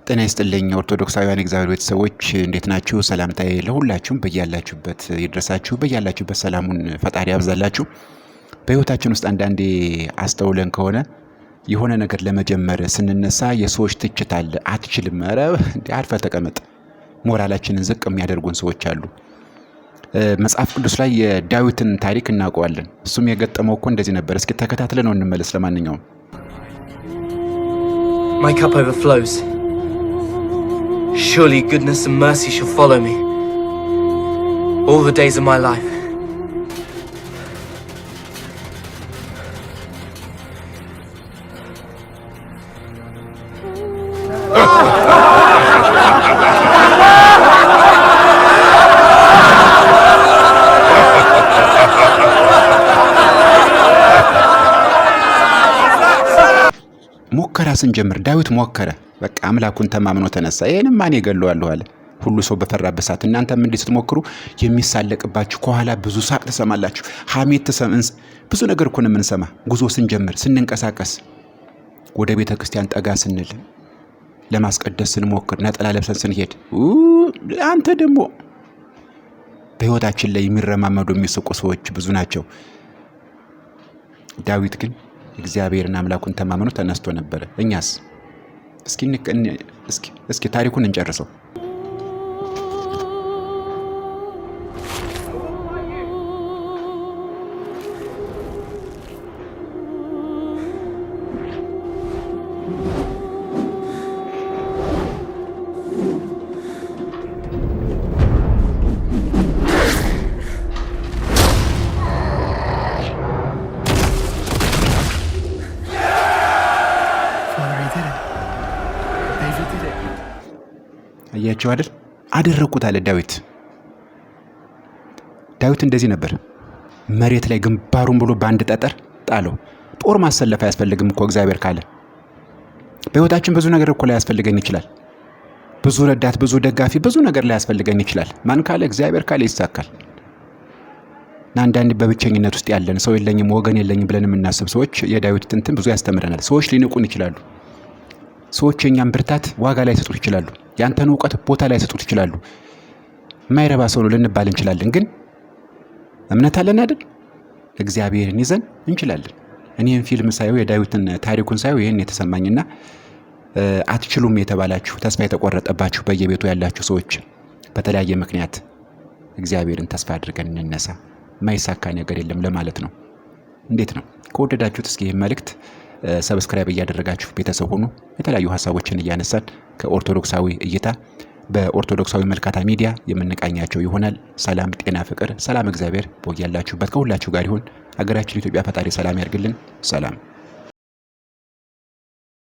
ጤና ይስጥልኝ ኦርቶዶክሳውያን እግዚአብሔር ቤተሰቦች እንዴት ናችሁ? ሰላምታዬ ለሁላችሁም በያላችሁበት ይድረሳችሁ። በያላችሁበት ሰላሙን ፈጣሪ ያብዛላችሁ። በህይወታችን ውስጥ አንዳንዴ አስተውለን ከሆነ የሆነ ነገር ለመጀመር ስንነሳ የሰዎች ትችት አለ። አትችልም፣ ኧረ አርፈህ ተቀመጥ፣ ሞራላችንን ዝቅ የሚያደርጉን ሰዎች አሉ። መጽሐፍ ቅዱስ ላይ የዳዊትን ታሪክ እናውቀዋለን። እሱም የገጠመው እኮ እንደዚህ ነበር። እስኪ ተከታትለን ነው እንመለስ። ለማንኛውም My cup overflows. Surely goodness and mercy shall follow me all the days of my life. ሙከራ ስንጀምር ዳዊት ሞከረ። በቃ አምላኩን ተማምኖ ተነሳ። ይሄንም ማን ይገለዋለሁ አለ። ሁሉ ሰው በፈራበት ሰዓት እናንተም እንዲህ ስትሞክሩ የሚሳለቅባችሁ ከኋላ ብዙ ሳቅ ትሰማላችሁ። ሐሜት ብዙ ነገር እኮ ነው የምንሰማ። ጉዞ ስንጀምር ስንንቀሳቀስ፣ ወደ ቤተ ክርስቲያን ጠጋ ስንል፣ ለማስቀደስ ስንሞክር፣ ነጠላ ለብሰን ስንሄድ አንተ ደግሞ በህይወታችን ላይ የሚረማመዱ የሚስቁ ሰዎች ብዙ ናቸው። ዳዊት ግን እግዚአብሔርን አምላኩን ተማምኖ ተነስቶ ነበር። እኛስ እስኪ ታሪኩን እንጨርሰው። አያችሁ አይደል? አደረኩት አለ ዳዊት። ዳዊት እንደዚህ ነበር። መሬት ላይ ግንባሩን ብሎ በአንድ ጠጠር ጣለው። ጦር ማሰለፍ አያስፈልግም እኮ እግዚአብሔር ካለ። በህይወታችን ብዙ ነገር እኮ ላይ ያስፈልገን ይችላል። ብዙ ረዳት፣ ብዙ ደጋፊ፣ ብዙ ነገር ላይ ያስፈልገን ይችላል። ማን ካለ? እግዚአብሔር ካለ ይሳካል። አንዳንዴ በብቸኝነት ውስጥ ያለን ሰው የለኝም ወገን የለኝም ብለን የምናስብ ሰዎች የዳዊት ትንትን ብዙ ያስተምረናል። ሰዎች ሊንቁን ይችላሉ። ሰዎች የኛን ብርታት ዋጋ ላይ ሰጡት ይችላሉ። ያንተን ዕውቀት ቦታ ላይ ሰጡት ይችላሉ። የማይረባ ሰው ነው ልንባል እንችላለን። ግን እምነት አለን አይደል? እግዚአብሔርን ይዘን እንችላለን። እኔን ፊልም ሳየው የዳዊትን ታሪኩን ሳየው ይሄን የተሰማኝና አትችሉም የተባላችሁ ተስፋ የተቆረጠባችሁ በየቤቱ ያላችሁ ሰዎች በተለያየ ምክንያት እግዚአብሔርን ተስፋ አድርገን እንነሳ። የማይሳካ ነገር የለም ለማለት ነው። እንዴት ነው? ከወደዳችሁት እስኪ ይሄን መልእክት ሰብስክራይብ እያደረጋችሁ ቤተሰብ ሆኑ። የተለያዩ ሐሳቦችን እያነሳን ከኦርቶዶክሳዊ እይታ በኦርቶዶክሳዊ መልካታ ሚዲያ የምንቃኛቸው ይሆናል። ሰላም፣ ጤና፣ ፍቅር፣ ሰላም እግዚአብሔር በያላችሁበት ከሁላችሁ ጋር ይሁን። ሀገራችን ኢትዮጵያ ፈጣሪ ሰላም ያርግልን። ሰላም